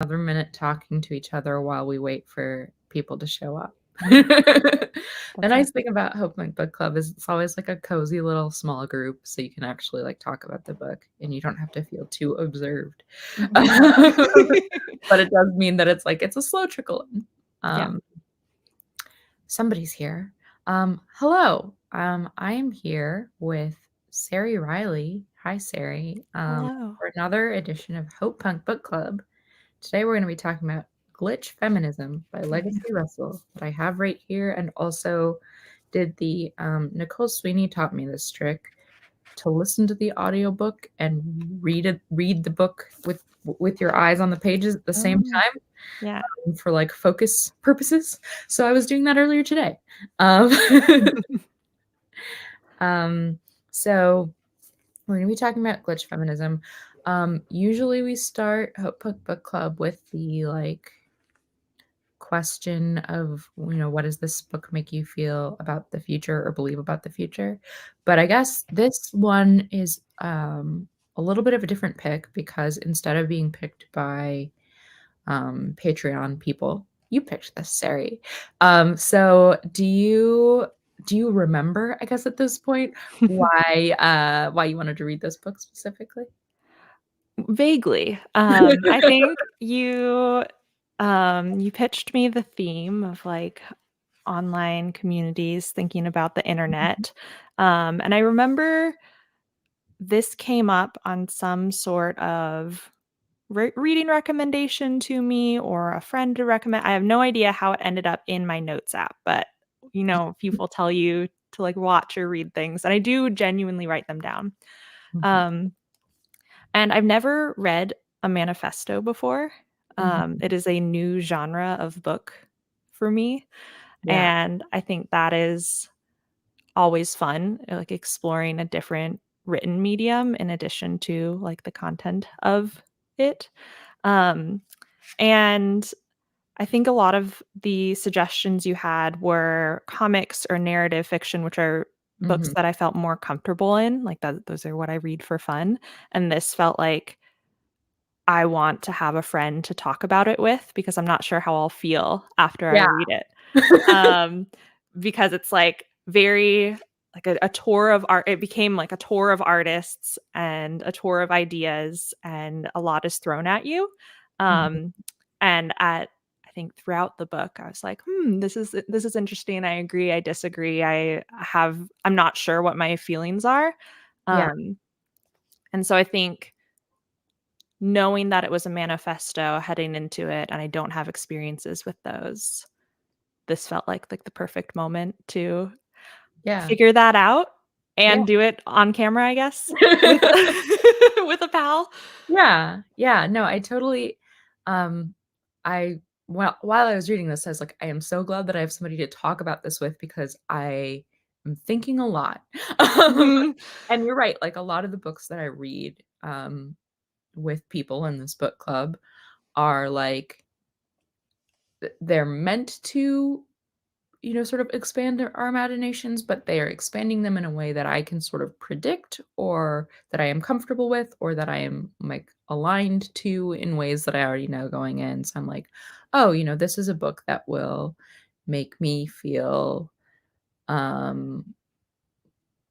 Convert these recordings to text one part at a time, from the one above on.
another minute talking to each other while we wait for people to show up. The nice thing about Hopepunk Book Club is it's always like a cozy little small group, so you can actually like talk about the book and you don't have to feel too observed. But it does mean that it's a slow trickle in. Somebody's here. Hello. I am here with Ceri Riley. Hi, Ceri. Hello. For another edition of Hopepunk Book Club. Today we're going to be talking about Glitch Feminism by Legacy Russell that I have right here, and also did the Nicole Sweeney taught me this trick to listen to the audiobook and read the book with your eyes on the pages at the same time. Yeah. For like focus purposes. So I was doing that earlier today. So we're going to be talking about glitch feminism. Usually we start Hopepunk Book Club with the like question of, what does this book make you feel about the future or believe about the future? But I guess this one is a little bit of a different pick because instead of being picked by Patreon people, you picked this, Ceri. So do you remember, I guess at this point, why you wanted to read this book specifically? Vaguely. I think you pitched me the theme of like online communities thinking about the internet. And I remember this came up on some sort of reading recommendation to me or a friend to recommend. I have no idea how it ended up in my notes app, but people tell you to like watch or read things, and I do genuinely write them down. Mhm. And I've never read a manifesto before. Mhm. It is a new genre of book for me. Yeah. And I think that is always fun, like exploring a different written medium in addition to like the content of it. Um, and I think a lot of the suggestions you had were comics or narrative fiction, which are books Mhm. that I felt more comfortable in. Like that, those are what I read for fun. And this felt like I want to have a friend to talk about it with because I'm not sure how I'll feel after I Yeah. read it. Um, because it's like very like a tour of art. It became like a tour of artists and a tour of ideas, and a lot is thrown at you. Mhm. And at I think throughout the book, I was like, this is interesting. I agree. I disagree. I'm not sure what my feelings are. Yeah. And so I think knowing that it was a manifesto heading into it and I don't have experiences with those, this felt like the perfect moment to Yeah. figure that out Yeah. and do it on camera, I guess, with with a pal. Yeah. Yeah. No, I totally um I while I was reading this, I was like, I am so glad that I have somebody to talk about this with because I am thinking a lot. Um, Mhm. and you're right, like a lot of the books that I read with people in this book club are like they're meant to sort of expand our imaginations, but they are expanding them in a way that I can sort of predict or that I am comfortable with or that I am like aligned to in ways that I already know going in. So I'm like, oh, this is a book that will make me feel um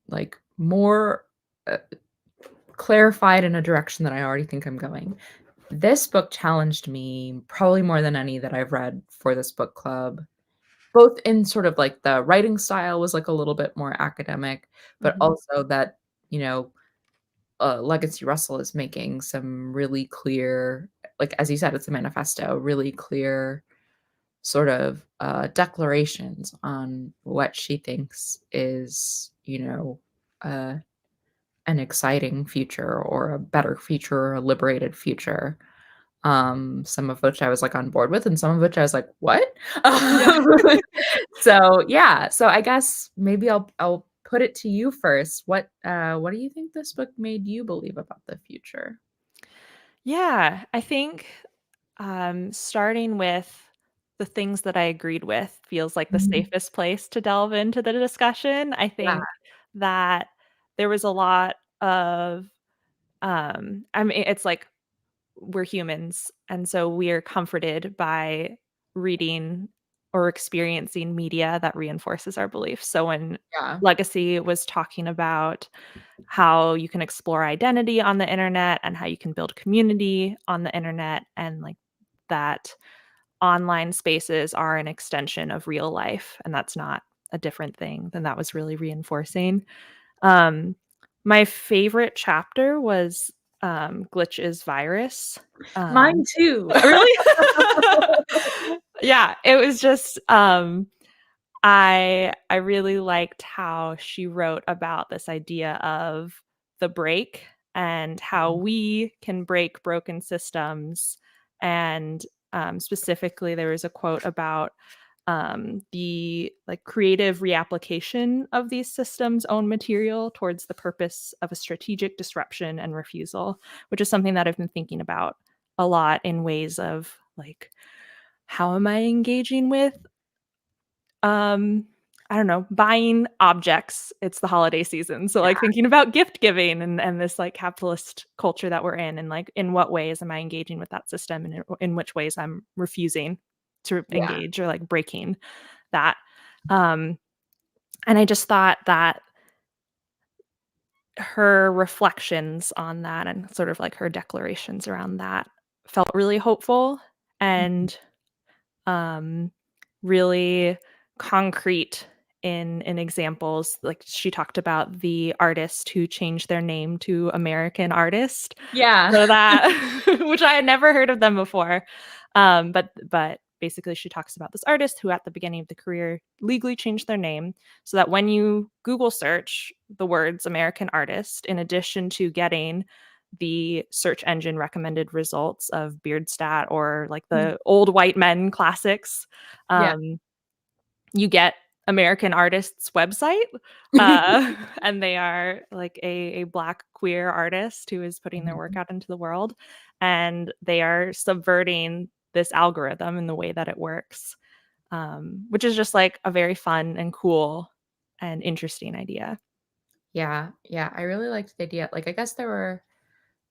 like more uh, clarified in a direction that I already think I'm going. This book challenged me probably more than any that I've read for this book club, both in sort of like the writing style was like a little bit more academic, but Mhm. also that, Legacy Russell is making some really clear, like as you said, it's a manifesto, really clear sort of declarations on what she thinks is, uh, an exciting future or a better future or a liberated future. Some of which I was like on board with, and some of which I was like, "What?" Yeah. So yeah, so I guess maybe I'll put it to you first. What do you think this book made you believe about the future? Yeah, I think, starting with the things that I agreed with feels like the Mhm. safest place to delve into the discussion. I Yeah. think that there was a lot of, I mean, it's like we're humans, and so we're comforted by reading or experiencing media that reinforces our beliefs. So when Yeah. Legacy was talking about how you can explore identity on the internet and how you can build community on the internet, and like that online spaces are an extension of real life and that's not a different thing, then that was really reinforcing. Um, my favorite chapter was Glitch's virus. Mine Um, too. really? Yeah, it was just I really liked how she wrote about this idea of the break and how we can break broken systems. And specifically, there was a quote about the like creative reapplication of these systems' own material towards the purpose of a strategic disruption and refusal, which is something that I've been thinking about a lot in ways of like, how am I engaging with um, I don't know, buying objects. It's the holiday season. So like thinking about gift giving and this like capitalist culture that we're in, and like in what ways am I engaging with that system, and in which ways I'm refusing to Yeah. engage or like breaking that. Um and I just thought that her reflections on that and sort of like her declarations around that felt really hopeful Mhm. and really concrete in examples. Like she talked about the artist who changed their name to American Artist, Yeah. so that which I had never heard of them before. But basically she talks about this artist who at the beginning of the career legally changed their name so that when you Google search the words American Artist, in addition to getting the search engine recommended results of Beardstat or like Mhm. the old white men classics, Yeah. um, you get American Artist's website. And they are like a Black queer artist who is putting their work Mhm. out into the world. And they are subverting this algorithm in the way that it works, which is just like a very fun and cool and interesting idea. Yeah, yeah, I really liked the idea. Like, I guess there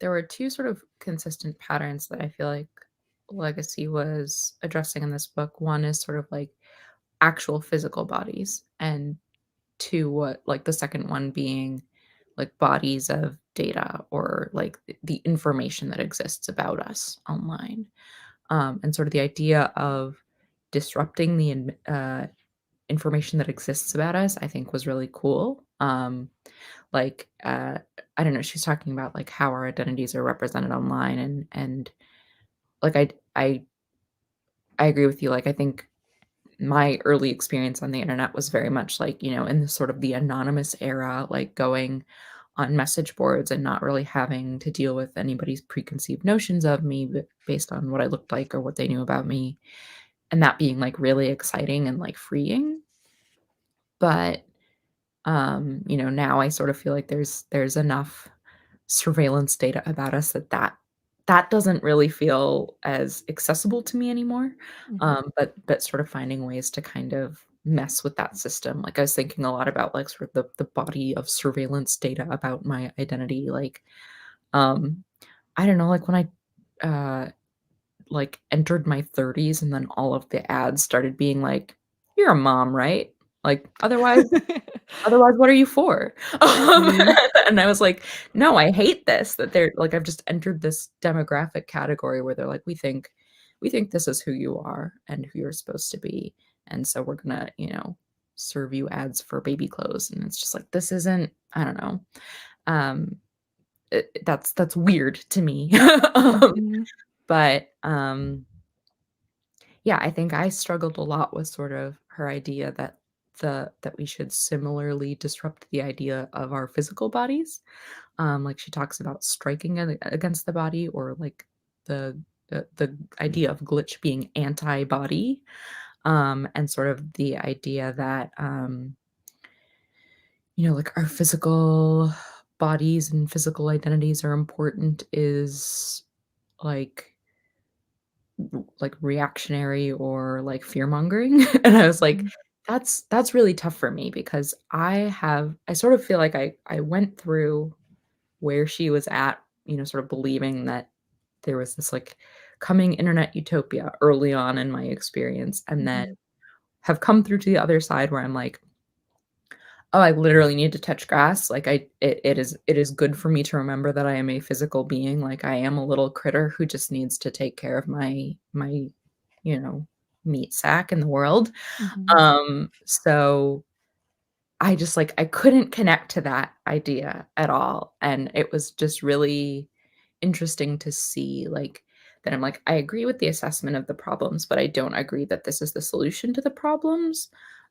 were two sort of consistent patterns that I feel like Legacy was addressing in this book. One is sort of like actual physical bodies, and two, what like the second one being like bodies of data or like the information that exists about us online. And sort of the idea of disrupting the information that exists about us, I think was really cool. Like, I don't know, she's talking about, like, how our identities are represented online and, like, I agree with you, like, I think my early experience on the internet was very much like, in the sort of the anonymous era, like, going on message boards and not really having to deal with anybody's preconceived notions of me based on what I looked like or what they knew about me, and that being, like, really exciting and, like, freeing. But, now I sort of feel like there's enough surveillance data about us that doesn't really feel as accessible to me anymore. Mhm. But sort of finding ways to kind of mess with that system. Like, I was thinking a lot about, like, sort of the body of surveillance data about my identity, like, um, I don't know, like, when I, like, entered my 30s and then all of the ads started being like, "You're a mom, right? Like, otherwise, what are you for?" Mhm. And I was like, "No, I hate this, that they're like, I've just entered this demographic category where they're like, we think this is who you are and who you're supposed to be, and so we're gonna, serve you ads for baby clothes." And it's just like, this isn't I don't know. Um, that's weird to me. Um, Mhm. but yeah, I think I struggled a lot with sort of her idea that we should similarly disrupt the idea of our physical bodies. Like she talks about striking against the body, or like the idea of glitch being anti-body, and sort of the idea that like our physical bodies and physical identities are important is like reactionary or like fear mongering. And I was like, Mhm. that's really tough for me because I sort of feel like I went through where she was at, sort of believing that there was this, like, coming internet utopia early on in my experience, and then Mhm. have come through to the other side where I'm like, "Oh, I literally need to touch grass." Like, it is good for me to remember that I am a physical being, like, I am a little critter who just needs to take care of my, you know, meat sack in the world. Mhm. So I just, like, I couldn't connect to that idea at all, and it was just really interesting to see, like, that I'm like, I agree with the assessment of the problems, but I don't agree that this is the solution to the problems,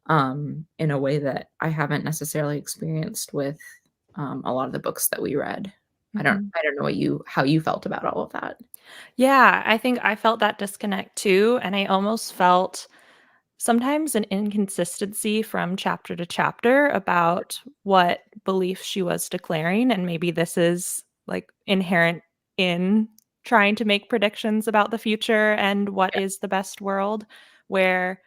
in a way that I haven't necessarily experienced with, a lot of the books that we read. Mhm. I don't know what you how you felt about all of that. Yeah, I think I felt that disconnect too, and I almost felt sometimes an inconsistency from chapter to chapter about what belief she was declaring, and maybe this is, like, inherent in trying to make predictions about the future and what Yeah. is the best world, where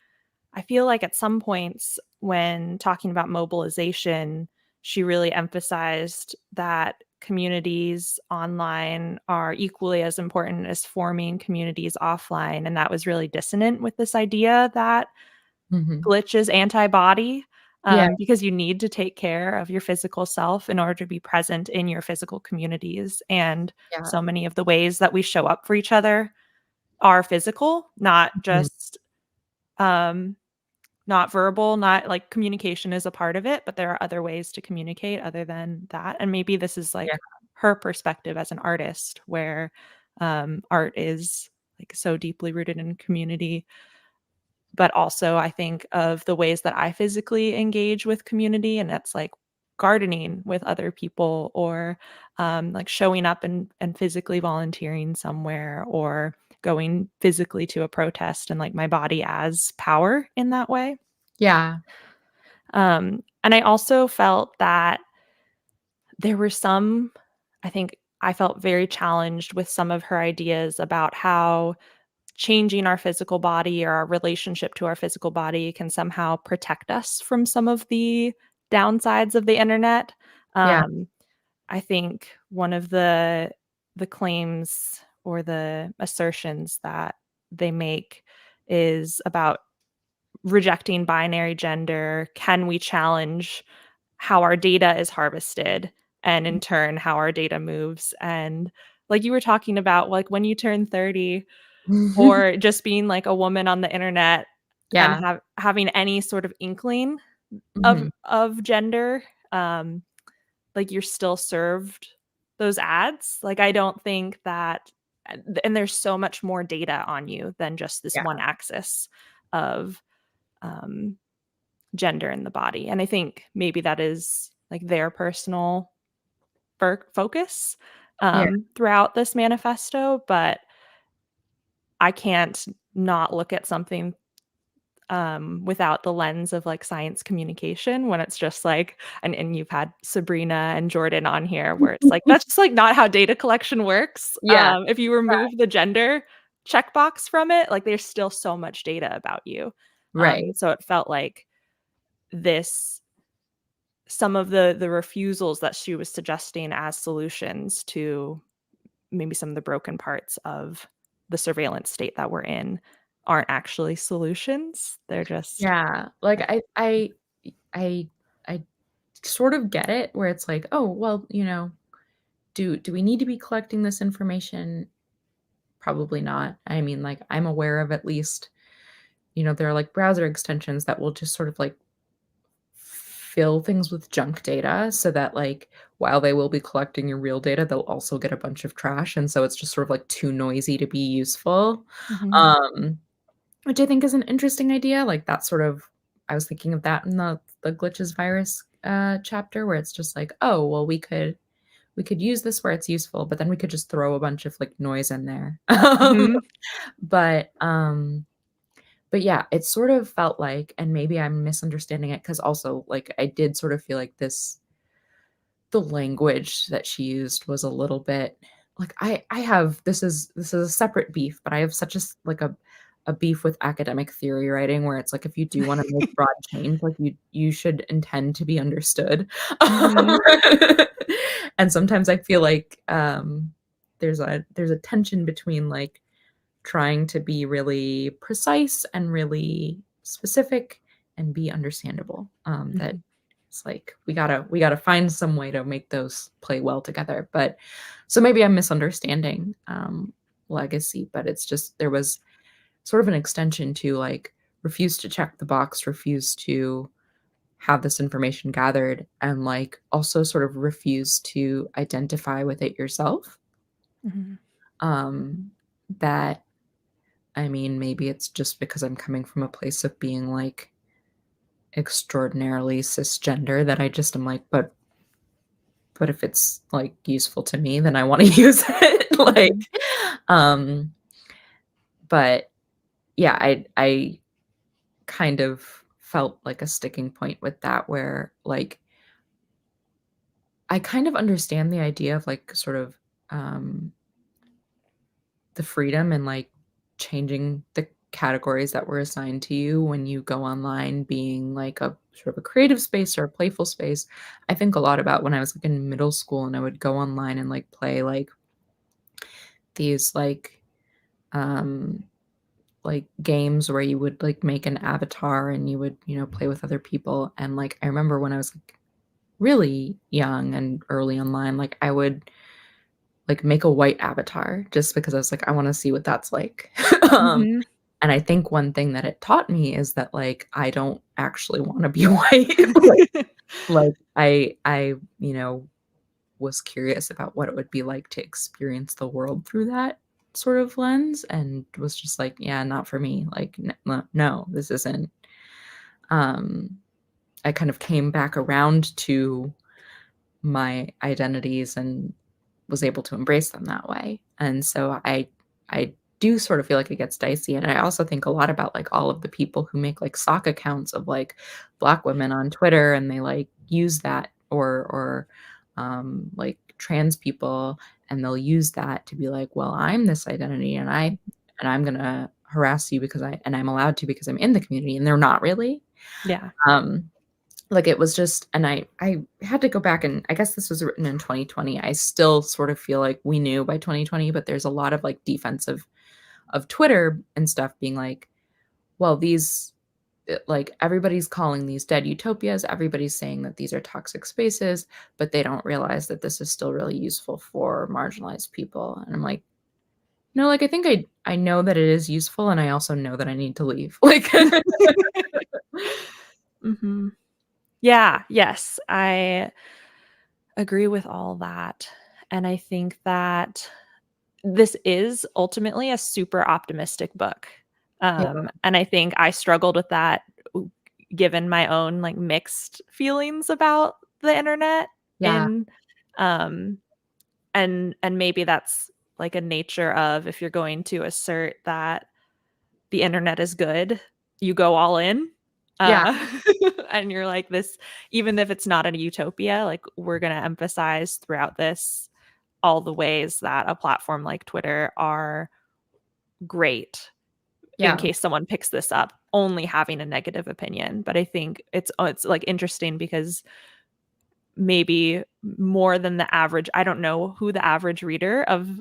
I feel like at some points when talking about mobilization, she really emphasized that communities online are equally as important as forming communities offline, and that was really dissonant with this idea that Mhm. Glitch is antibody, Yeah, because you need to take care of your physical self in order to be present in your physical communities, and yeah. so many of the ways that we show up for each other are physical, not Mhm. just, um not verbal, not like communication is a part of it, but there are other ways to communicate other than that, and maybe this is, Yeah. like, her perspective as an artist where, art is, like, so deeply rooted in community, but also I think of the ways that I physically engage with community, and that's, like, gardening with other people or, like, showing up and physically volunteering somewhere or going physically to a protest and, like, my body as power in that way. Yeah. And I also felt that there were some I think I felt very challenged with some of her ideas about how changing our physical body or our relationship to our physical body can somehow protect us from some of the downsides of the internet. Yeah. Um, I think one of the claims or the assertions that they make is about rejecting binary gender. Can we challenge how our data is harvested and in turn how our data moves? And like you were talking about, like when you turn 30 or just being like a woman on the internet and Yeah. having any sort of inkling Mhm. of gender, um, like you're still served those ads. Like I don't think that and there's so much more data on you than just this Yeah. one axis of um gender in the body. And I think maybe that is like their personal focus Yeah. throughout this manifesto, but I can't not look at something without the lens of like science communication when it's just like, and you've had Sabrina and Jordan on here where it's like, that's just like not how data collection works. Yeah. If you remove the gender checkbox from it, like there's still so much data about you. Right. So it felt like this some of the refusals that she was suggesting as solutions to maybe some of the broken parts of the surveillance state that we're in aren't actually solutions. They're just Yeah. Like, I I sort of get it where it's like, "Oh, well, do we need to be collecting this information? Probably not." I mean, like, I'm aware of at least, there are, like, browser extensions that will just sort of, like, fill things with junk data so that, like, while they will be collecting your real data, they'll also get a bunch of trash, and so it's just sort of, like, too noisy to be useful. Mhm, Um Which I think is an interesting idea, like, that sort of I was thinking of that in the glitches virus, chapter where it's just like, "Oh, well, we could use this where it's useful, but then we could just throw a bunch of, like, noise in there." mhm, But, yeah, it sort of felt like and maybe I'm misunderstanding it because also, like, I did sort of feel like the language that she used was a little bit like, I have this is a separate beef, but I have such like a beef with academic theory writing where it's like, if you do wanna make broad change, like, you should intend to be understood. mhm, And sometimes I feel like, there's a tension between like trying to be really precise and really specific and be understandable. That Mhm. it's like we gotta find some way to make those play well together. But so maybe I'm misunderstanding legacy, but it's just there was sort of an extension to like refuse to check the box, refuse to have this information gathered, and like also sort of refuse to identify with it yourself. Mhm. Um, that I mean, maybe it's just because I'm coming from a place of being like extraordinarily cisgender that I just am like, but if it's like useful to me, then I want to use it. Like, Mhm. um, but yeah, I kind of felt like a sticking point with that where like I kind of understand the idea of like sort of um the freedom and like changing the categories that were assigned to you when you go online being like a sort of a creative space or a playful space. I think a lot about when I was like in middle school and I would go online and like play these um like games where you would like make an avatar and you would, play with other people. And like I remember when I was like really young and early online, like I would like make a white avatar just because I was like, I want to see what that's like. um Mhm. And I think one thing that it taught me is that, like, I don't actually wanna be white. Like, I, was curious about what it would be like to experience the world through that sort of lens and was just like, "Yeah, not for me." Like, no, this isn't." Um, I kind of came back around to my identities and was able to embrace them that way. And so I do sort of feel like it gets dicey. And I also think a lot about like all of the people who make like stock accounts of like black women on Twitter and they like use that or like trans people and they'll use that to be like, well, I'm this identity and I'm gonna harass you because I'm allowed to because I'm in the community and they're not really. Yeah. Um like, it was just and I had to go back and I guess this was written in 2020. I still sort of feel like we knew by 2020, but there's a lot of, like, defense of Twitter and stuff being like, "Well, like, everybody's calling these dead utopias, everybody's saying that these are toxic spaces, but they don't realize that this is still really useful for marginalized people." And I'm like, "No, like, I think I know that it is useful, and I also know that I need to leave." Like Mhm. Yeah, yes, I agree with all that, and I think that this is ultimately a super optimistic book, Yeah, and I think I struggled with that w given my own, like, mixed feelings about the internet yeah, in, um and maybe that's, like, a nature of if you're going to assert that the internet is good, you go all in, yeah, uh, and you're like, "This even if it's not a utopia, like, we're gonna emphasize throughout this all the ways that a platform like Twitter are great in yeah, case someone picks this up only having a negative opinion." But I think it's, like, interesting because maybe more than the average I don't know who the average reader of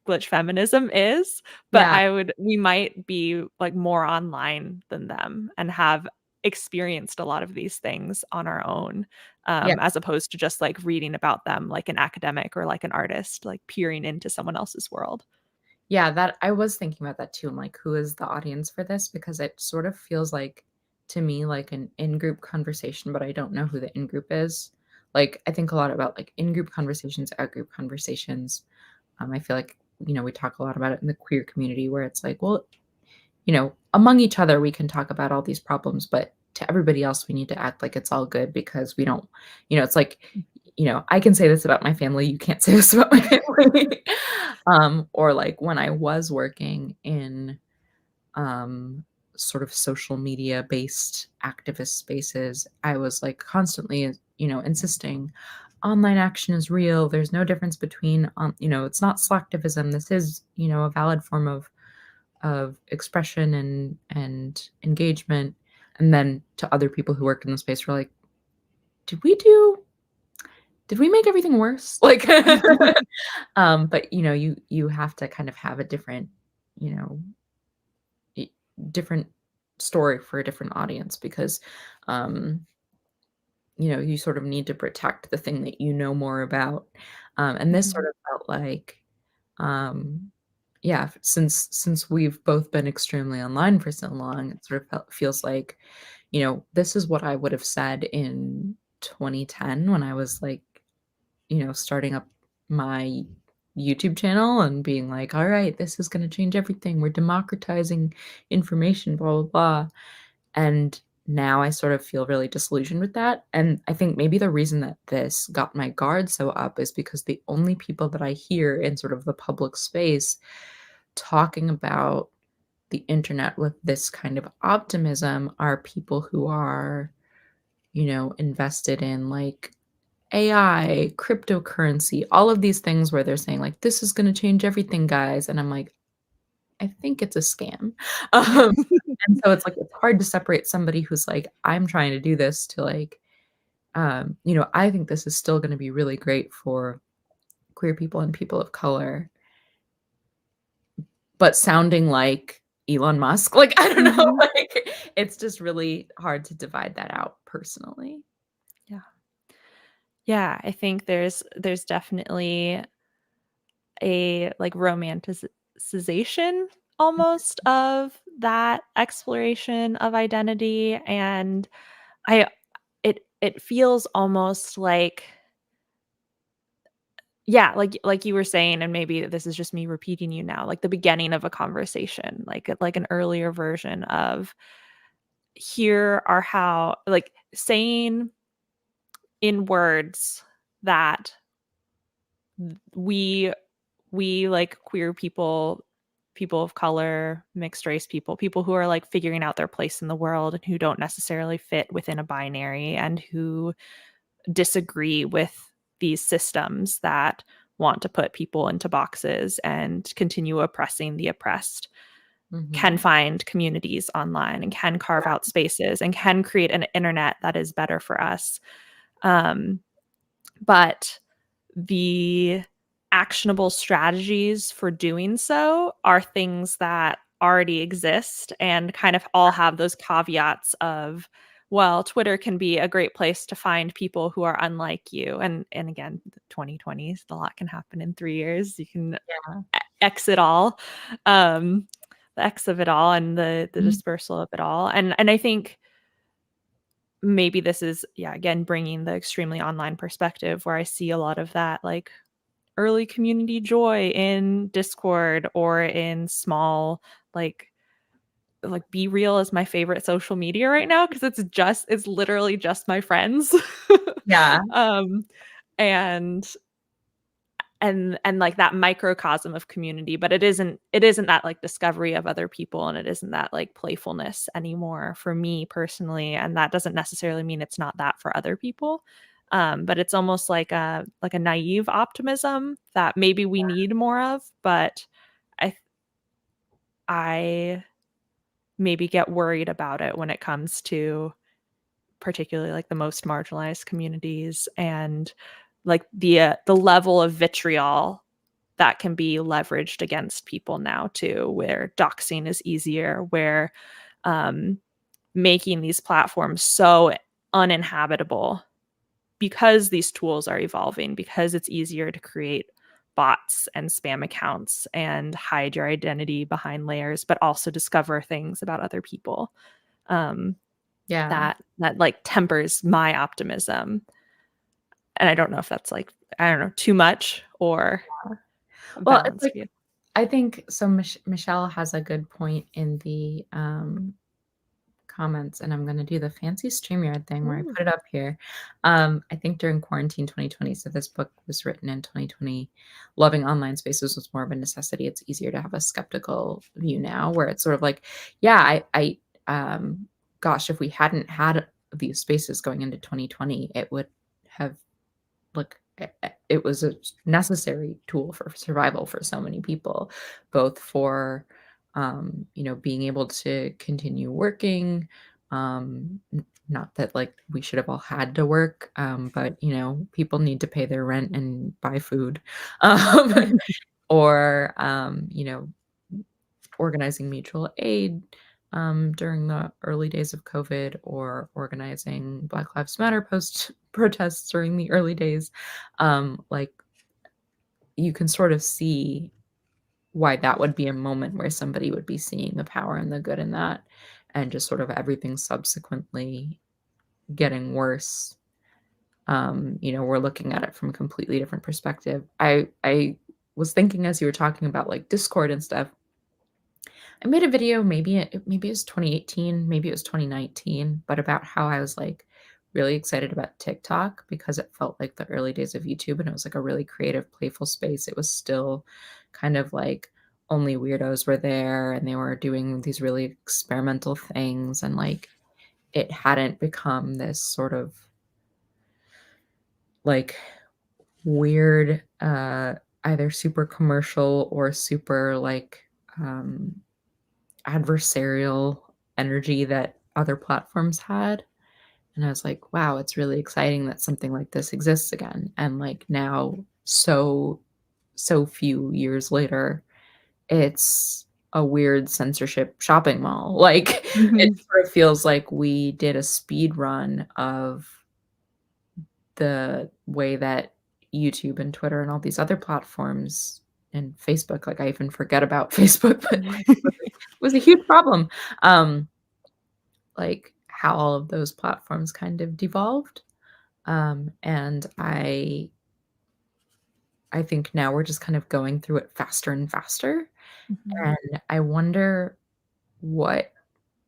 Glitch Feminism is, but yeah, I would we might be, like, more online than them and have experienced a lot of these things on our own, yeah. as opposed to just, like, reading about them like an academic or like an artist, like, peering into someone else's world. Yeah, that I was thinking about that too. I'm like, who is the audience for this? Because it sort of feels like to me like an in-group conversation, but I don't know who the in-group is. Like, I think a lot about like in-group conversations, out-group conversations. I feel like, we talk a lot about it in the queer community where it's like, well, among each other, we can talk about all these problems, but to everybody else, we need to act like it's all good because we don't, it's like, I can say this about my family. You can't say this about my family. Or like when I was working in um, sort of social media based activist spaces, I was like constantly, insisting online action is real. There's no difference between, it's not slacktivism. This is, a valid form of expression and engagement. And then to other people who worked in the space were like, did we do did we make everything worse? Like, but, you have to kind of have a different, you know, e different story for a different audience because, um, you sort of need to protect the thing that you know more about. And this sort Mhm. of felt like, um, yeah, since we've both been extremely online for so long, it sort of feels like, this is what I would have said in 2010 when I was like, starting up my YouTube channel and being like, all right, this is going to change everything. We're democratizing information, blah, blah, blah. And now I sort of feel really disillusioned with that. And I think maybe the reason that this got my guard so up is because the only people that I hear in sort of the public space talking about the internet with this kind of optimism are people who are, invested in like AI, cryptocurrency, all of these things where they're saying like, this is going to change everything, guys. And I'm like, I think it's a scam. Um, and so it's like it's hard to separate somebody who's like, "I'm trying to do this," to like, I think this is still gonna be really great for queer people and people of color, but sounding like Elon Musk. Like, I don't know, Mhm. like, it's just really hard to divide that out personally. Yeah. Yeah, I think there's definitely a, like, romanticization almost of that exploration of identity, and I it feels almost like yeah, like you were saying, and maybe this is just me repeating you now, like the beginning of a conversation, like an earlier version of, "Here are how" like, saying in words that we like queer people, people of color, mixed race people, people who are like figuring out their place in the world and who don't necessarily fit within a binary and who disagree with these systems that want to put people into boxes and continue oppressing the oppressed can Mhm. find communities online and can carve out spaces and can create an internet that is better for us. Um, but the actionable strategies for doing so are things that already exist and kind of all have those caveats of, well, Twitter can be a great place to find people who are unlike you. And again, the 2020s, a lot can happen in 3 years. You can Yeah. exit all, um, the X of it all and the Mhm. dispersal of it all. And I think maybe this is, yeah, again, bringing the extremely online perspective where I see a lot of that, like, early community joy in Discord or in small, like Be Real is my favorite social media right now because it's literally just my friends. Yeah. Um, and like that microcosm of community, but it isn't that like discovery of other people and it isn't that like playfulness anymore for me personally, and that doesn't necessarily mean it's not that for other people. But it's almost like a naive optimism that maybe we need more of, but I I maybe get worried about it when it comes to particularly like the most marginalized communities and like the level of vitriol that can be leveraged against people now too, where doxing is easier, where um, making these platforms so uninhabitable because these tools are evolving, because it's easier to create bots and spam accounts and hide your identity behind layers, but also discover things about other people. Um, Yeah. that like tempers my optimism. And I don't know if that's like, I don't know, too much or a Well, it's balance like view. I think so Michelle has a good point in the, comments, and I'm gonna do the fancy StreamYard thing where I Ooh. put it up here. I think during quarantine 2020, so this book was written in 2020, loving online spaces was more of a necessity. It's easier to have a skeptical view now where it's sort of like, yeah, gosh, if we hadn't had these spaces going into 2020, it would have like it was a necessary tool for survival for so many people, both for being able to continue working, Not that like we should have all had to work, but people need to pay their rent and buy food. Um, or organizing mutual aid during the early days of COVID, or organizing Black Lives Matter post protests during the early days. Like you can sort of see why that would be a moment where somebody would be seeing the power and the good in that, and just sort of everything subsequently getting worse. We're looking at it from a completely different perspective. I was thinking as you were talking about like Discord and stuff, I made a video, maybe it was 2018, maybe it was 2019, but about how I was, like, really excited about TikTok because it felt like the early days of YouTube, and it was, like, a really creative, playful space. It was still kind of, like, only weirdos were there, and they were doing these really experimental things, and, like, it hadn't become this sort of, like, weird, either super commercial or super, like, adversarial energy that other platforms had, and I was like, "Wow, it's really exciting that something like this exists again." And, like, now, so few years later, it's a weird censorship shopping mall. Like, it Mhm. sort of feels like we did a speed run of the way that YouTube and Twitter and all these other platforms and Facebook, like, I even forget about Facebook, but, like, was a huge problem. Um, like, how all of those platforms kind of devolved, and I think now we're just kind of going through it faster and faster, Mhm. and I wonder what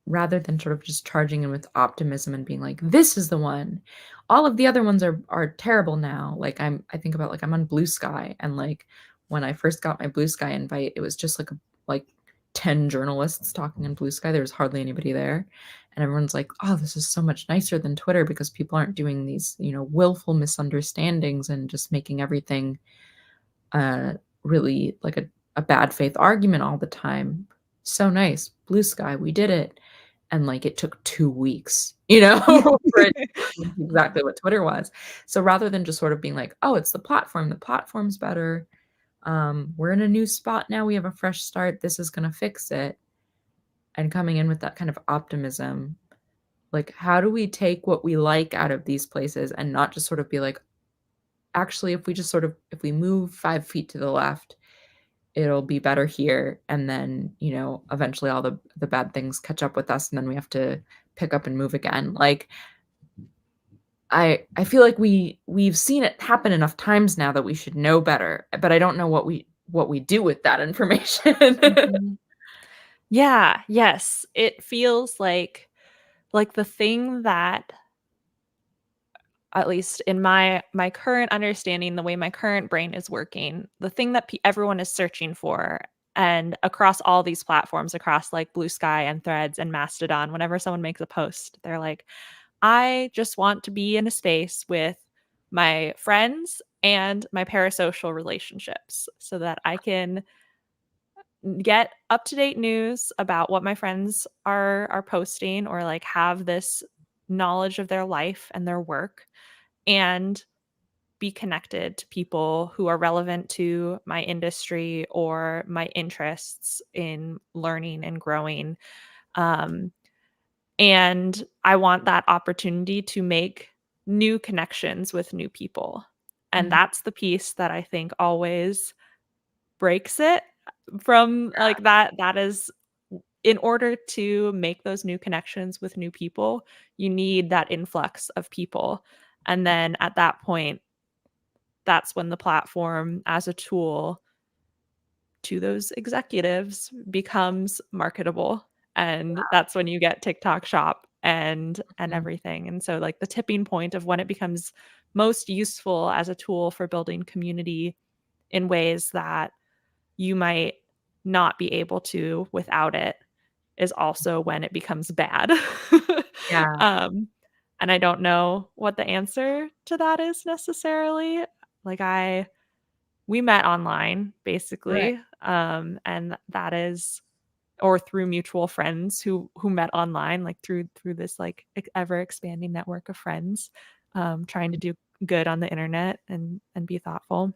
rather than sort of just charging in with optimism and being like, "This is the one. All of the other ones are terrible now." Like, I think about, like, I'm on Blue Sky, and, like, when I first got my Blue Sky invite, it was just, like 10 journalists talking in Blue Sky. There was hardly anybody there, and everyone's like, "Oh, this is so much nicer than Twitter because people aren't doing these, willful misunderstandings and just making everything, uh, really like a bad faith argument all the time. So nice. Blue Sky, we did it." And, like, it took 2 weeks, for it to turn into exactly what Twitter was. So rather than just sort of being like, "Oh, it's the platform's better. We're in a new spot now, we have a fresh start, this is gonna fix it," and coming in with that kind of optimism, like, how do we take what we like out of these places and not just sort of be like, "Actually, if we move 5 feet to the left, it'll be better here," and then, eventually all the bad things catch up with us, and then we have to pick up and move again. Like, I feel like we've seen it happen enough times now that we should know better, but I don't know what we do with that information. Mhm. Yeah, yes. It feels like the thing that, at least in my current understanding, the way my current brain is working, the thing that everyone is searching for, and across all these platforms, across like Blue Sky and Threads and Mastodon, whenever someone makes a post, they're like, I just want to be in a space with my friends and my parasocial relationships so that I can get up-to-date news about what my friends are posting, or like have this knowledge of their life and their work, and be connected to people who are relevant to my industry or my interests in learning and growing. Um, and I want that opportunity to make new connections with new people. And Mhm. that's the piece that I think always breaks it from like that is, in order to make those new connections with new people, you need that influx of people. And then at that point, that's when the platform as a tool to those executives becomes marketable. And that's when you get TikTok shop and Mhm. everything. And so like the tipping point of when it becomes most useful as a tool for building community in ways that you might not be able to without it is also when it becomes bad. Yeah, um, and I don't know what the answer to that is necessarily. Like we met online right. basically, and that is or through mutual friends who met online, like through this like ever expanding network of friends, trying to do good on the internet and be thoughtful.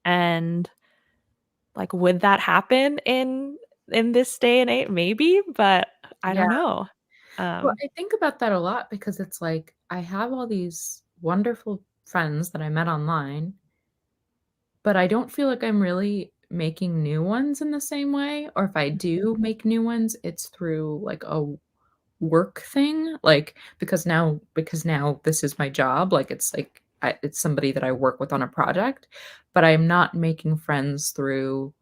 And like, would that happen in this day and age? Maybe, but I Yeah. don't know. Well, Um, I think about that a lot because it's like I have all these wonderful friends that I met online, but I don't feel like I'm really making new ones in the same way, or if I do make new ones, it's through like a work thing, like, because now this is my job, like, it's like it's somebody that I work with on a project, but I'm not making friends through,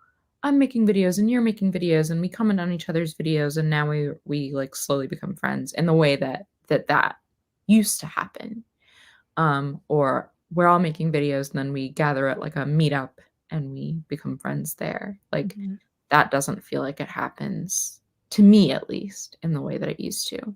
"I'm making videos and you're making videos and we comment on each other's videos and now we, like, slowly become friends," in the way that used to happen, or we're all making videos and then we gather at, like, a meetup and we become friends there, like, mhm, that doesn't feel like it happens, to me at least, in the way that it used to.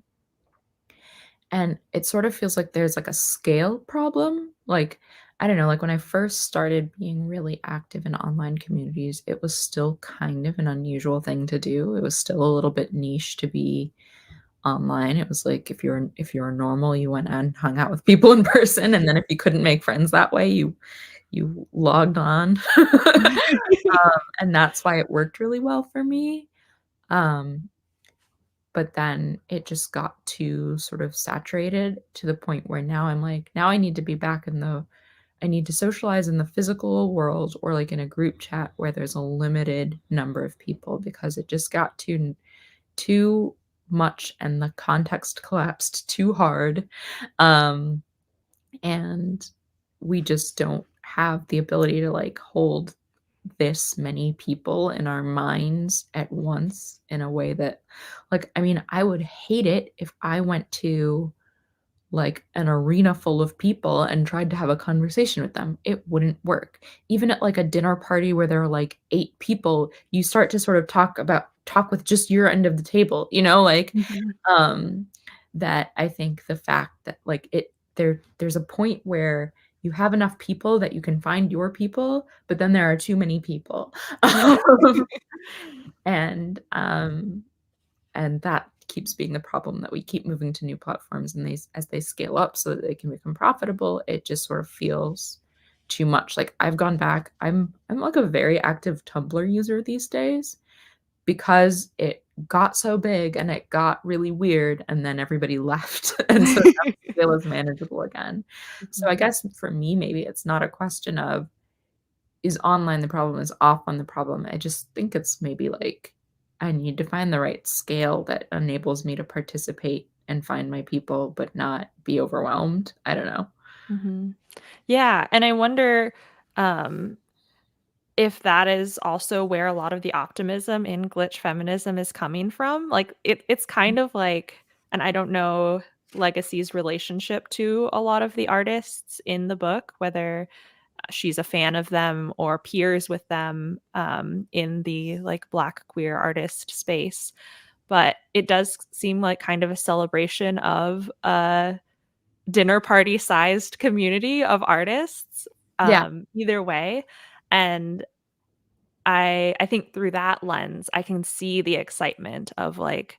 And it sort of feels like there's, like, a scale problem, like, I don't know, like, when I first started being really active in online communities, it was still kind of an unusual thing to do, it was still a little bit niche to be online, it was like if you're normal, you went and hung out with people in person, and then if you couldn't make friends that way, you logged on. And that's why it worked really well for me, um but then it just got too sort of saturated to the point where now I'm like, now I need to be back in the I need to socialize in the physical world or like in a group chat where there's a limited number of people because it just got too much and the context collapsed too hard. Um, and we just don't have the ability to like hold this many people in our minds at once in a way that like, I mean, I would hate it if I went to, like, an arena full of people and tried to have a conversation with them. It wouldn't work. Even at, like, a dinner party where there are, like, 8 people, you start to sort of talk with just your end of the table, like, mhm. um, that I think the fact that, like, there's a point where you have enough people that you can find your people, but then there are too many people. And, um and that keeps being the problem that we keep moving to new platforms and they as they scale up so that they can become profitable, it just sort of feels too much. Like, I've gone back I'm like a very active Tumblr user these days because it got so big and it got really weird and then everybody left, and so now it feels manageable again. So I Mhm, guess for me, maybe it's not a question of is online the problem, is offline the problem. I just think it's maybe like I need to find the right scale that enables me to participate and find my people, but not be overwhelmed. I don't know. mhm. Yeah, and I wonder, um, if that is also where a lot of the optimism in glitch feminism is coming from. Like, it's kind of like, and I don't know Legacy's relationship to a lot of the artists in the book, whether she's a fan of them or peers with them, in the, like, Black queer artist space, but it does seem like kind of a celebration of a dinner party-sized community of artists, Yeah, either way, and I think through that lens, I can see the excitement of, like,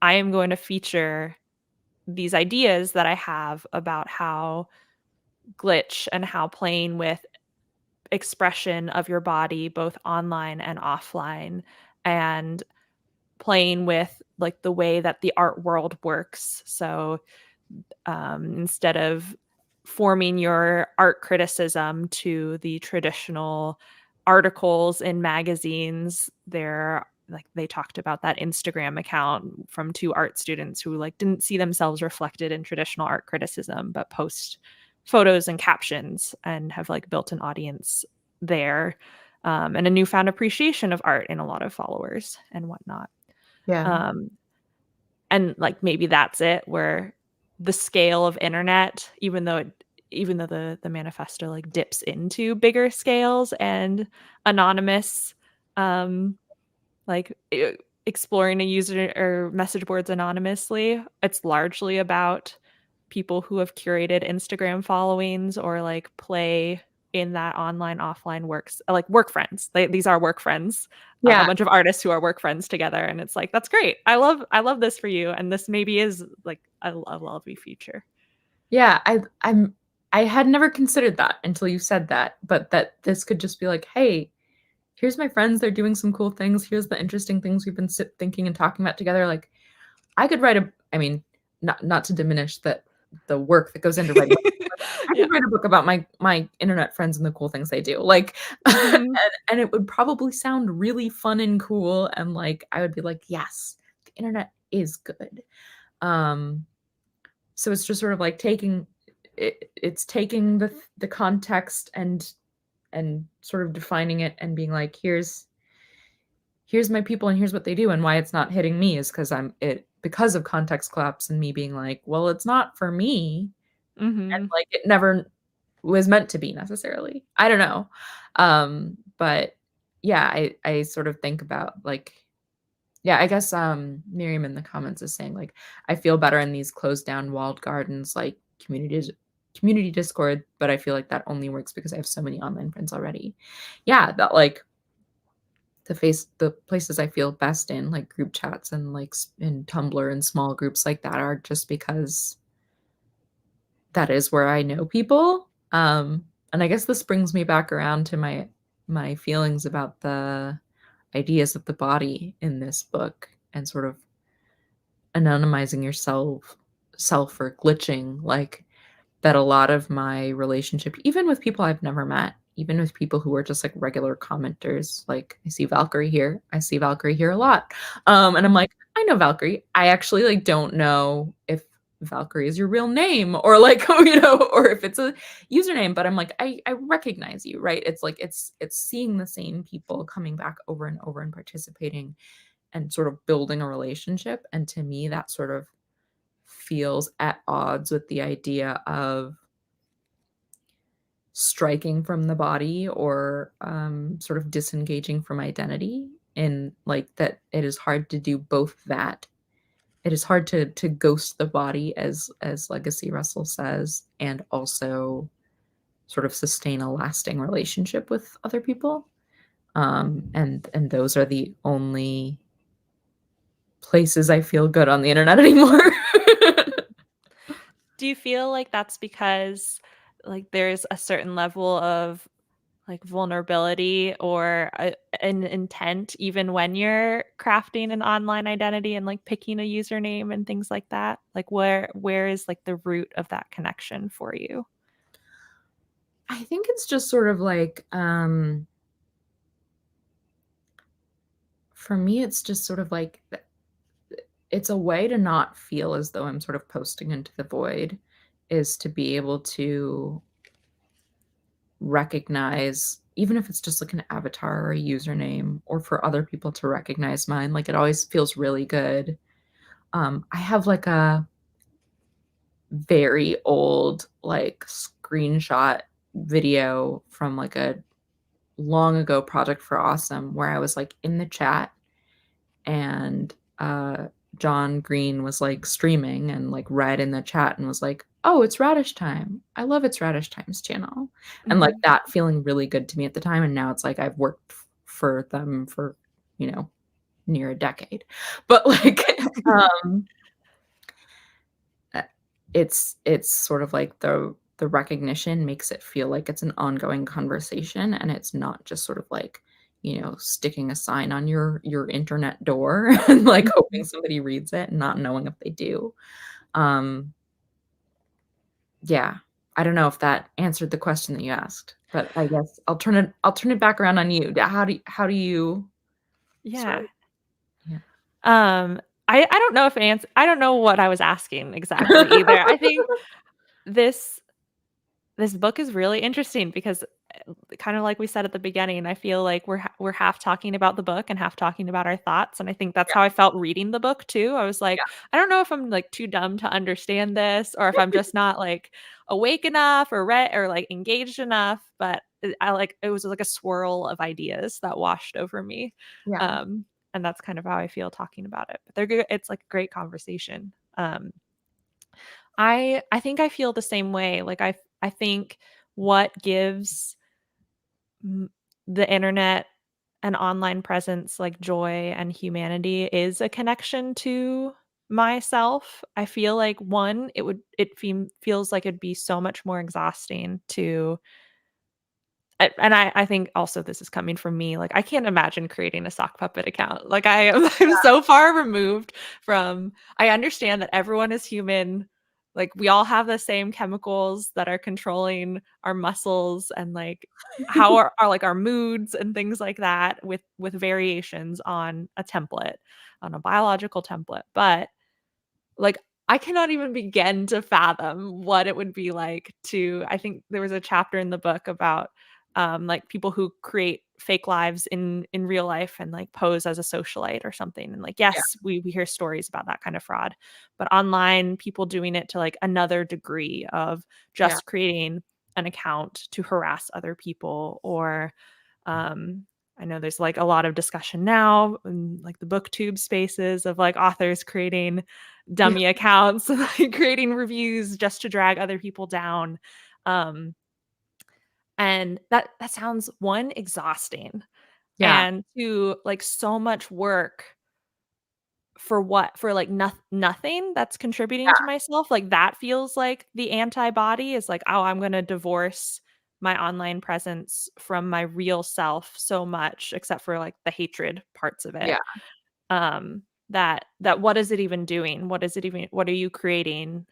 I am going to feature these ideas that I have about how glitch and how playing with expression of your body, both online and offline, and playing with, like, the way that the art world works. So, instead of forming your art criticism to the traditional articles in magazines, they're like they talked about that Instagram account from two art students who like didn't see themselves reflected in traditional art criticism, but post photos and captions and have like built an audience there, and a newfound appreciation of art in a lot of followers and whatnot. yeah, Um, and, like, maybe that's it, where the scale of internet, even though the manifesto, like, dips into bigger scales and anonymous, um, like, exploring a user or message boards anonymously, it's largely about people who have curated Instagram followings or, like, play in that online offline works, like work friends. These are work friends, a Yeah. bunch of artists who are work friends together, and it's like that's great. I love this for you, and this maybe is like a lovely future. Yeah, I had never considered that until you said that, but that this could just be like, "Hey, here's my friends, they're doing some cool things. Here's the interesting things we've been thinking and talking about together." Like, I could write a I mean, not to diminish the work that goes into writing, I Yeah. could write a book about my internet friends and the cool things they do. Like, Mhm. and it would probably sound really fun and cool, and, like, I would be like, "Yes, the internet is good." Um, so it's just sort of like it's taking the context and sort of defining it and being like, here's my people and here's what they do, and why it's not hitting me is because of context collapse and me being like, well, it's not for me, and Mhm. like it never was meant to be necessarily. I don't know. But yeah, I sort of think about like, yeah, I guess Miriam in the comments is saying like, I feel better in these closed down walled gardens like community Discord, but I feel like that only works because I have so many online friends already. Yeah, that like the places I feel best in, like group chats and like in Tumblr and small groups like that, are just because that is where I know people. And I guess this brings me back around to my feelings about the ideas of the body in this book and sort of anonymizing yourself self or glitching, like that a lot of my relationship, even with people I've never met, even with people who are just like regular commenters, like I see Valkyrie here. I see Valkyrie here a lot. And I'm like, I know Valkyrie. I actually like don't know if Valkyrie is your real name or like, or if it's a username, but I'm like, I recognize you, right? It's like it's seeing the same people coming back over and over and participating and sort of building a relationship. And to me, that sort of feels at odds with the idea of striking from the body or sort of disengaging from identity, and like that it is hard to do both that. It is hard to ghost the body, as Legacy Russell says, and also sort of sustain a lasting relationship with other people. And those are the only places I feel good on the internet anymore. Do you feel like that's because, like, there's a certain level of, like, vulnerability or an intent even when you're crafting an online identity and, like, picking a username and things like that? Like, where is, like, the root of that connection for you? I think it's just sort of like for me it's just sort of like it's a way to not feel as though I'm sort of posting into the void, is to be able to recognize, even if it's just like an avatar or a username, or for other people to recognize mine. Like it always feels really good. I have like a very old like screenshot video from like a long ago project for Awesome where I was like in the chat, and John Green was like streaming and like read in the chat and was like, "Oh, it's Radish Time. I love It's Radish Time's channel." And like Mhm. that feeling really good to me at the time, and now it's like I've worked for them for, near a decade. But like um uh, it's sort of like the recognition makes it feel like it's an ongoing conversation, and it's not just sort of like, sticking a sign on your internet door and like hoping Mhm. somebody reads it and not knowing if they do. Um, yeah. I don't know if that answered the question that you asked, but I guess I'll turn it back around on you. How do you sort Yeah. of yeah. Um, I don't know if I don't know what I was asking exactly either. I think this this book is really interesting because, kind of like we said at the beginning, I feel like we're half talking about the book and half talking about our thoughts, and I think that's Yeah, how I felt reading the book too. I was like, yeah, I don't know if I'm like too dumb to understand this or if I'm just not like awake enough or read or like engaged enough, but I like it was like a swirl of ideas that washed over me. yeah. Um, and that's kind of how I feel talking about it. But they're good. It's like a great conversation. I think I feel the same way. Like I think what gives m the internet and online presence, like joy and humanity, is a connection to myself. I feel like, 1, feels like it'd be so much more exhausting to and I think also this is coming from me, like, I can't imagine creating a sock puppet account. Like, I am I'm so far removed from I understand that everyone is human, like, we all have the same chemicals that are controlling our muscles and, like, how like, our moods and things like that with variations on a template, on a biological template, but like, I cannot even begin to fathom what it would be like to I think there was a chapter in the book about, like, people who create fake lives in real life and, like, pose as a socialite or something, and, like, Yeah, yes, we hear stories about that kind of fraud, but online, people doing it to, like, another degree of yeah, just creating an account to harass other people or, um I know there's, like, a lot of discussion now in, like, the booktube spaces of, like, authors creating yeah, dummy accounts, like, creating reviews just to drag other people down, um, and that sounds, 1, exhausting, yeah, and 2, like, so much work for what? For, like, nothing that's contributing to yeah, myself, like, that feels like the antibody is like, "Oh, I'm gonna divorce my online presence from my real self so much," except for, like, the hatred parts of it, yeah, that what is it even doing? What are you creating?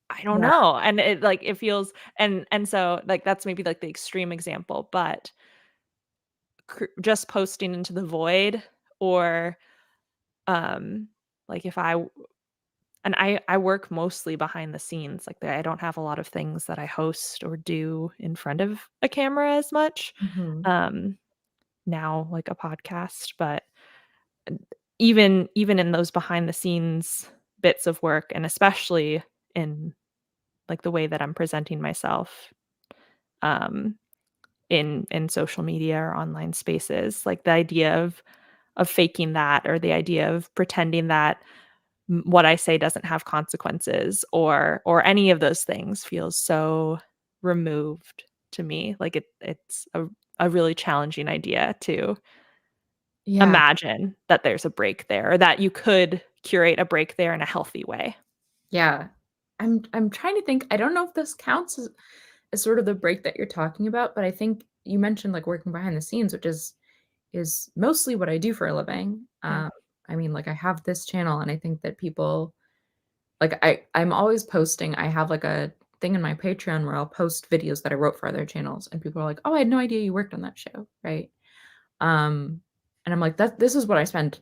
I don't yeah, know, and it, like, it feels and so, like, that's maybe, like, the extreme example, but just posting into the void or, um, like, if I and I work mostly behind the scenes, like, I don't have a lot of things that I host or do in front of a camera as much, mhm, um, now, like a podcast, but even in those behind the scenes bits of work, and especially in, like, the way that I'm presenting myself, um, in social media or online spaces, like, the idea of faking that or the idea of pretending that what I say doesn't have consequences or any of those things feels so removed to me. Like it's a really challenging idea to yeah, imagine that there's a break there or that you could curate a break there in a healthy way. yeah. I'm trying to think, I don't know if this counts as sort of the break that you're talking about, but I think you mentioned, like, working behind the scenes, which is mostly what I do for a living. Yeah. I mean, like, I have this channel, and I think that people like, I'm always posting. I have, like, a thing in my Patreon where I'll post videos that I wrote for other channels, and people are like, "Oh, I had no idea you worked on that show," right? Um, and I'm like, "That this is what I spend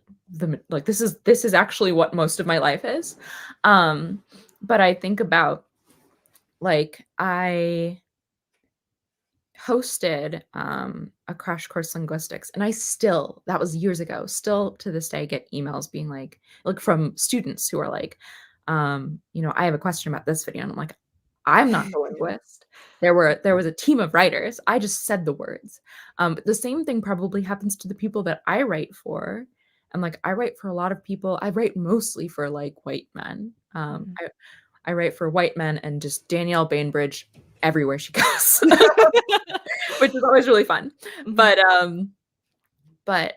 like, this is actually what most of my life is." Um, but I think about, like, I hosted, a crash course linguistics, and I still that was years ago, still to this day get emails being like, from students who are like, "I have a question about this video," and I'm like, "I'm not the linguist. There was a team of writers. I just said the words." But the same thing probably happens to the people that I write for, and, like, I write for a lot of people. I write mostly for, like, white men. Mhm. I write for white men and just Danielle Bainbridge everywhere she goes. Which is always really fun. Mhm. But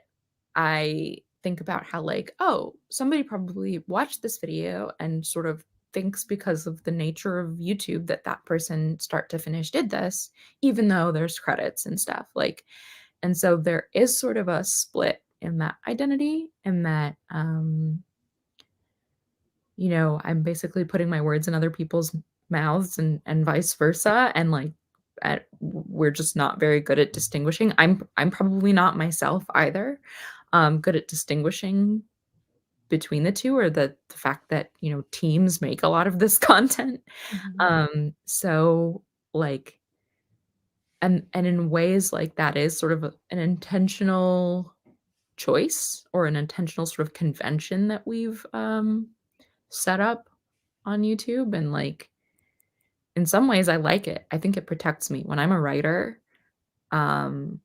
I think about how, like, oh, somebody probably watched this video and sort of thinks because of the nature of YouTube that that person start to finish did this, even though there's credits and stuff, like, and so there is sort of a split in that identity and that, I'm basically putting my words in other people's mouths and vice versa, and, like, we're just not very good at distinguishing. I'm probably not myself either, good at distinguishing between the 2 or the fact that, teams make a lot of this content. Mhm. So, like and in ways, like, that is sort of an intentional choice or an intentional sort of convention that we've, set up on YouTube, and, like, in some ways, I like it. I think it protects me. When I'm a writer, um,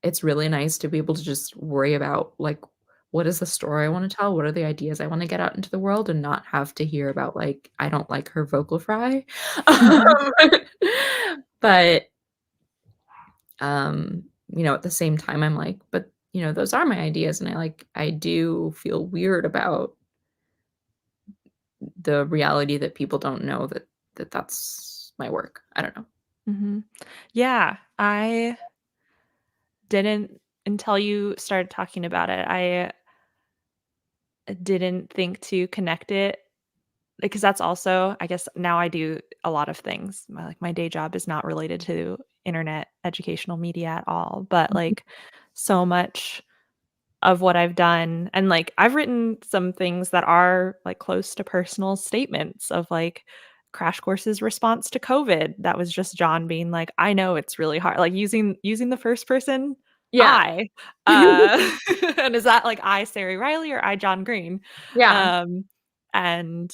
it's really nice to be able to just worry about, like, what is the story I wanna tell? What are the ideas I wanna get out into the world and not have to hear about, like, I don't like her vocal fry. Um, but At the same time, I'm like, but those are my ideas, and I do feel weird about the reality that people don't know that's my work. I don't know. Mhm. Yeah, I didn't until you started talking about it, I didn't think to connect it because that's also I guess now I do a lot of things. My day job is not related to internet educational media at all, but, Mhm. so much of what I've done and, I've written some things that are, close to personal statements of, Crash Course's response to COVID. That was just John being like, "I know it's really hard," using the first person Yeah. I, uh, and is that, I, Ceri Riley, or I, John Green? Yeah. Um, and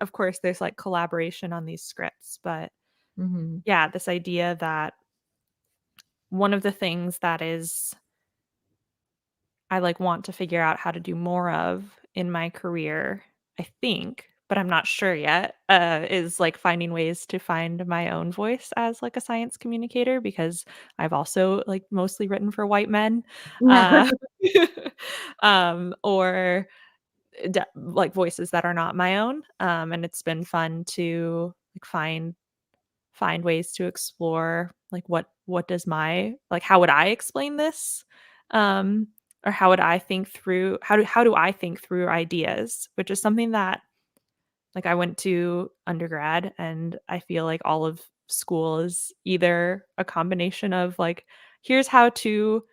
of course, there's, collaboration on these scripts, but, Mhm. yeah, this idea that one of the things that is I, want to figure out how to do more of in my career, I think, but I'm not sure yet, is, finding ways to find my own voice as, a science communicator because I've also, mostly written for white men, uh, or voices that are not my own, and it's been fun to, find ways to explore what does my how would I explain this? Um, or how do I think through ideas, which is something that I went to undergrad and I feel like all of school is either a combination of here's how to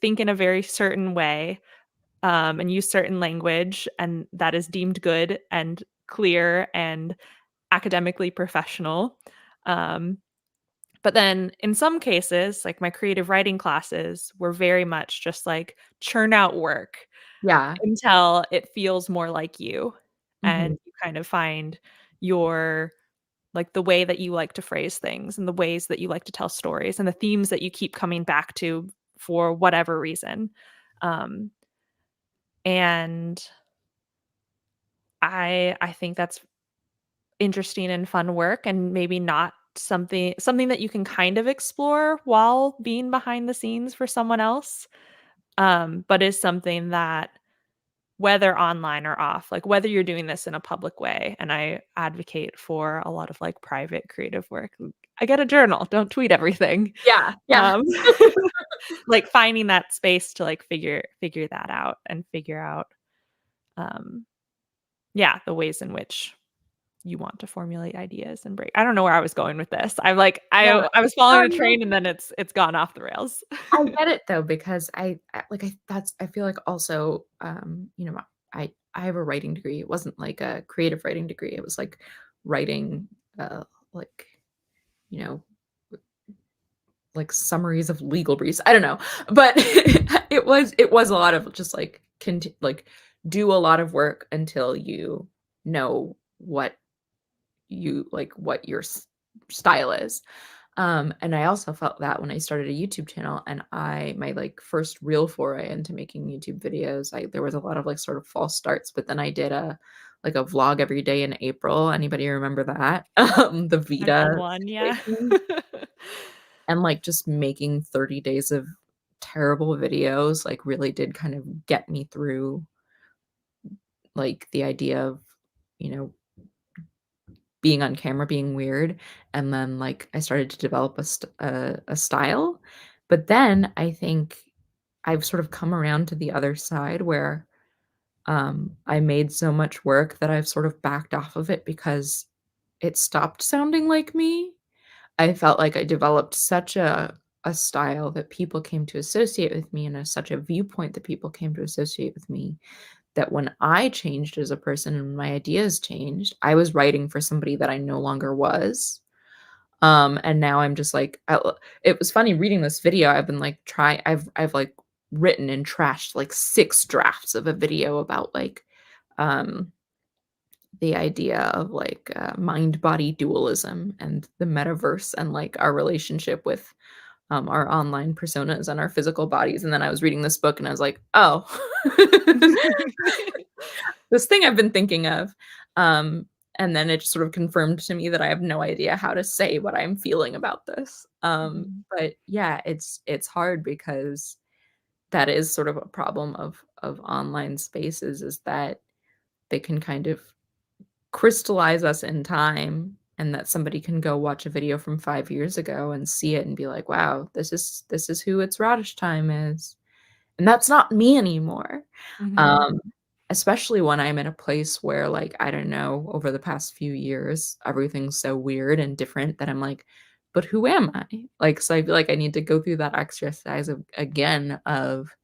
think in a very certain way and use certain language and that is deemed good and clear and academically professional. Um, but then in some cases, my creative writing classes were very much just churn out work Yeah. until it feels more like you. And Mhm. you kind of find your the way that you like to phrase things and the ways that you like to tell stories and the themes that you keep coming back to for whatever reason. Um, and I think that's interesting and fun work and maybe not something that you can kind of explore while being behind the scenes for someone else, but is something that whether online or off, whether you're doing this in a public way, and I advocate for a lot of, private creative work. I get a journal, don't tweet everything. Yeah. Yeah. Um, finding that space to, figure that out and figure out, um, yeah, the ways in which you want to formulate ideas and break I don't know where I was going with this. I'm like, Yeah. I was No, following a no. train and then it's gone off the rails. I get it though, because I feel like also, I have a writing degree. It wasn't like a creative writing degree. It was like writing, like, you know, like summaries of legal briefs. I don't know, but it was a lot of just do a lot of work until you know what your style is. And I also felt that when I started a YouTube channel and my first real foray into making YouTube videos, there was a lot of sort of false starts, but then I did a vlog every day in April. Anybody remember that? The I've done Vita one, yeah. situation, and just making 30 days of terrible videos really did kind of get me through the idea of, you know, being on camera being weird, and then, I started to develop a style, but then I think I've sort of come around to the other side where, I made so much work that I've sort of backed off of it because it stopped sounding like me. I felt like I developed such a style that people came to associate with me and such a viewpoint that people came to associate with me that when I changed as a person and my ideas changed, I was writing for somebody that I no longer was. And now I'm just it was funny reading this video. I've been I've written and trashed 6 drafts of a video about um the idea of mind body dualism and the metaverse and our relationship with our online personas and our physical bodies. And then I was reading this book and I was like, oh, this thing I've been thinking of. Um, And then it just sort of confirmed to me that I have no idea how to say what I'm feeling about this. Mhm. But yeah, it's hard because that is sort of a problem of online spaces, is that they can kind of crystallize us in time, and that somebody can go watch a video from 5 years ago and see it and be like, "Wow, this is who It's Radish Time is." And that's not me anymore. Mhm. Um, Especially when I'm in a place where, like, I don't know, over the past few years, everything's so weird and different that I'm like, "But who am I?" Like, so I feel like I need to go through that exercise of again, of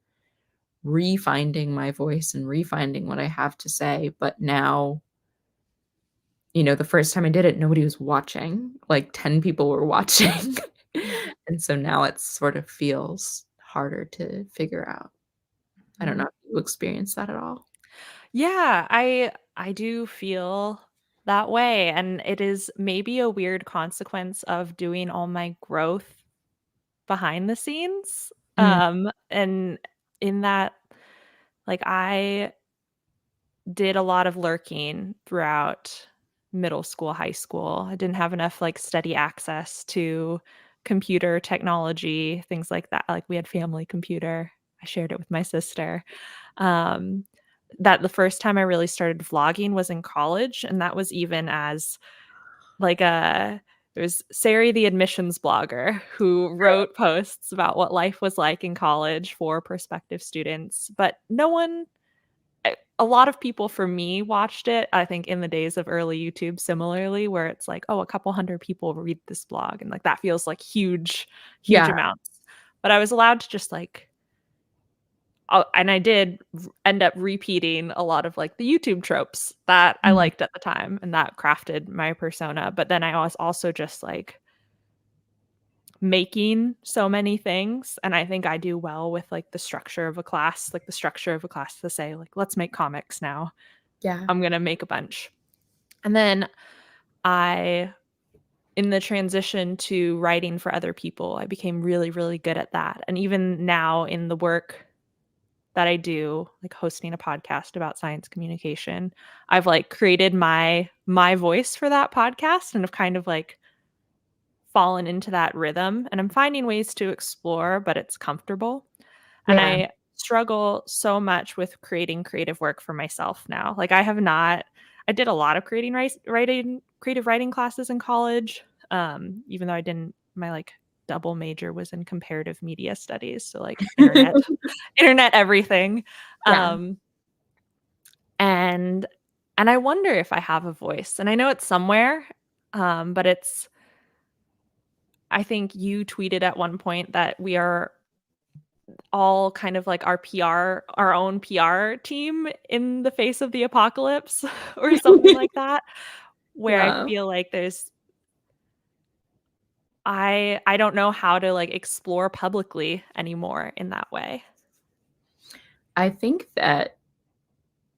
refinding my voice and refinding what I have to say, but now, the first time I did it, nobody was watching, like 10 people were watching. Yeah. And so now it sort of feels harder to figure out. I don't know Mhm. if you experience that at all. Yeah, I do feel that way, and it is maybe a weird consequence of doing all my growth behind the scenes, Mm, and in that, like, I did a lot of lurking throughout middle school, high school. I didn't have enough, like, steady access to computer technology, things like that. Like, we had family computer. I shared it with my sister. Um, that the first time I really started vlogging was in college, and that was even as, like, there's Ceri, the admissions blogger, who wrote posts about what life was like in college for prospective students, but no one a lot of people for me watched it, I think in the days of early YouTube similarly, where it's like, "Oh, a couple hundred people read this blog," and, like, that feels like huge, huge yeah, amounts. But I was allowed to just, like and I did end up repeating a lot of, like, the YouTube tropes that I mm, liked at the time, and that crafted my persona, but then I was also just, like, making so many things, and I think I do well with, like, the structure of a class, like, the structure of a class to say, like, "Let's make comics now." yeah, I'm gonna make a bunch. And then I in the transition to writing for other people, I became really, really good at that. And even now in the work that I do, like hosting a podcast about science communication, I've like created my voice for that podcast and have kind of like fallen into that rhythm. And I'm finding ways to explore, but it's comfortable. And yeah, I struggle so much with creating creative work for myself now. Like I did a lot of creative writing classes in college. Even though I didn't my like double major was in comparative media studies, so like internet everything. yeah. Um and and I wonder if I have a voice. And I know it's somewhere, but it's I think you tweeted at one point that we are all kind of like our own PR team in the face of the apocalypse or something like that, where I Yeah. feel like I don't know how to, like, explore publicly anymore in that way. I think that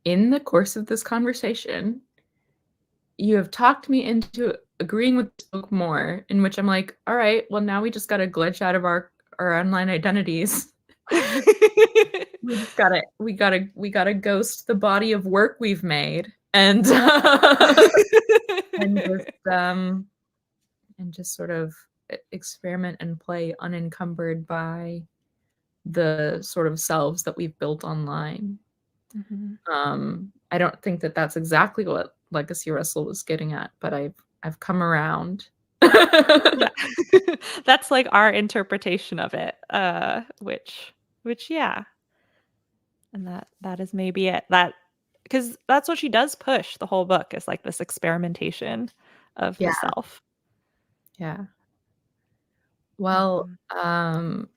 in the course of this conversation, you have talked me into agreeing with this book more, in which I'm like, "All right, well, now we just gotta glitch out of our online identities. We gotta ghost the body of work we've made, and and just sort of experiment and play unencumbered by the sort of selves that we've built online." Mhm. I don't think that that's exactly what Legacy Russell was getting at, but I've come around. Yeah. That's, like, our interpretation of it, which yeah, and that is maybe it. Because that's what she does push the whole book is, like, this experimentation of the Yeah, self. yeah. Well, Mhm.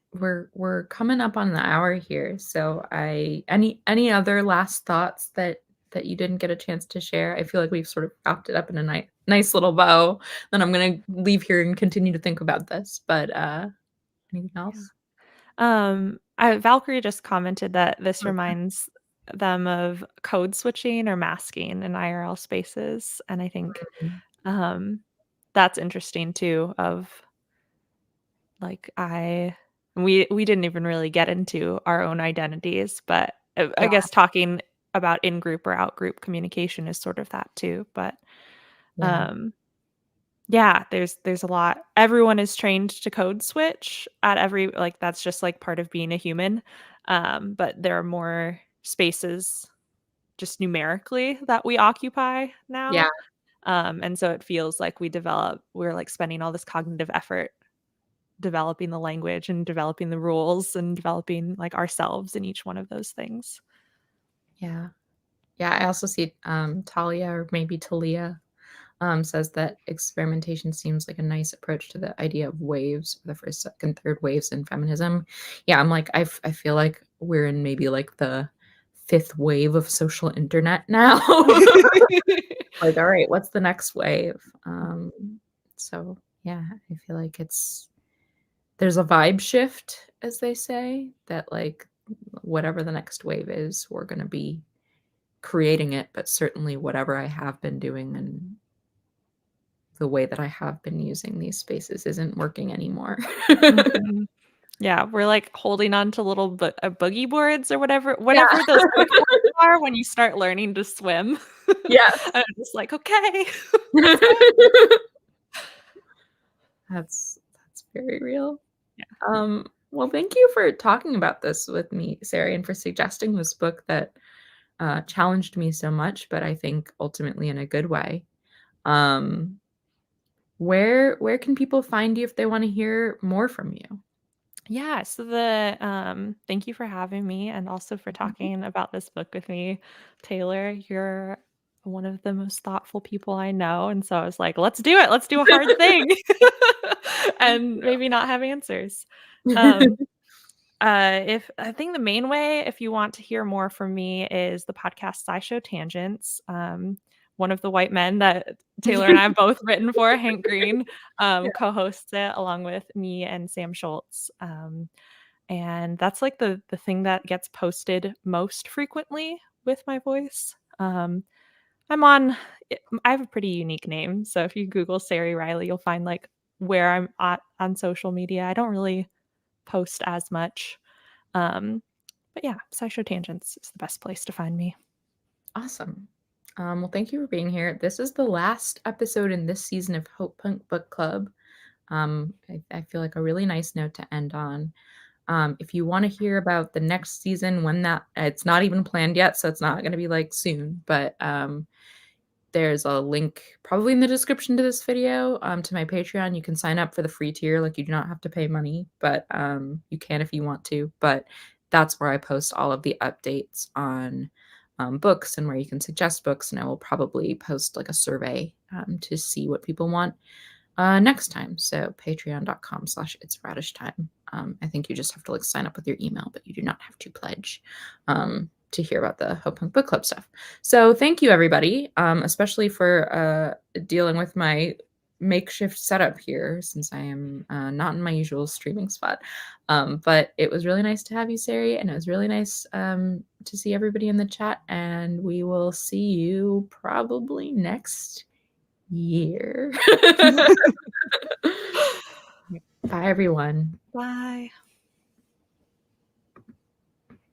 we're coming up on the hour here, so any other last thoughts that you didn't get a chance to share? I feel like we've sort of wrapped it up in a nice little bow. Then I'm gonna leave here and continue to think about this, but, anything Yeah. else? Valkyrie just commented that this Okay. reminds them of code switching or masking in IRL spaces, and I think, Mhm. um, that's interesting too of, like, we didn't even really get into our own identities, but I Yeah, guess talking about in-group or out-group communication is sort of that too, but, Yeah. Um, yeah, there's a lot. Everyone is trained to code switch at every like that's just like part of being a human. But there are more spaces just numerically that we occupy Yeah. now. And so it feels like we're like spending all this cognitive effort developing the language and developing the rules and developing like ourselves in each one of those things. Yeah. Yeah, I also see, Talia or maybe Talia, says that experimentation seems like a nice approach to the idea of waves, the first, second, third waves in feminism. Yeah, I'm like, I feel like we're in maybe like the fifth wave of social internet now. Like, all right, what's the next wave? So yeah, I feel like there's a vibe shift, as they say, that like whatever the next wave is, we're gonna be creating it, but certainly whatever I have been doing and the way that I have been using these spaces isn't working anymore. Mhm. Yeah, we're like holding on to little boogie boards or whatever Yeah. those surfboards are when you start learning to swim. Yes. I'm just like, "Okay, let's go." That's very real. Yeah. Well, thank you for talking about this with me, Ceri, and for suggesting this book that, challenged me so much, but I think ultimately in a good way. Um, where can people find you if they wanna hear more from you? Yeah, so thank you for having me and also for Mhm. talking about this book with me. Taylor, you're one of the most thoughtful people I know, and so I was like, "Let's do it. Let's do a hard thing." Thank And you. maybe not have answers. Um, if I think the main way, if you want to hear more from me, is the podcast SciShow Tangents. One of the white men that Taylor and I have both written for, Hank Green, Yeah. co-hosts it along with me and Sam Schultz. And that's like the thing that gets posted most frequently with my voice. I'm on. I have a pretty unique name, so if you Google Ceri Riley, you'll find like where I'm at on social media. I don't really post as much. Um, but yeah, SciShow Tangents is the best place to find me. Awesome. Well, thank you for being here. This is the last episode in this season of Hopepunk Book Club. I feel like a really nice note to end on. If you want to hear about the next season, when that it's not even planned yet, so it's not going to be like soon, but there's a link probably in the description to this video, to my Patreon. You can sign up for the free tier, like, you do not have to pay money, but, you can if you want to, but that's where I post all of the updates on, books and where you can suggest books, and I will probably post, like, a survey, to see what people want, next time. So patreon.com/it's radish time. I think you just have to like sign up with your email, but you do not have to pledge to hear about the Hope Punk Book Club stuff. So thank you everybody, especially for dealing with my makeshift setup here since I am not in my usual streaming spot. But it was really nice to have you, Ceri, and it was really nice to see everybody in the chat. And we will see you probably next year. Bye, everyone. Bye.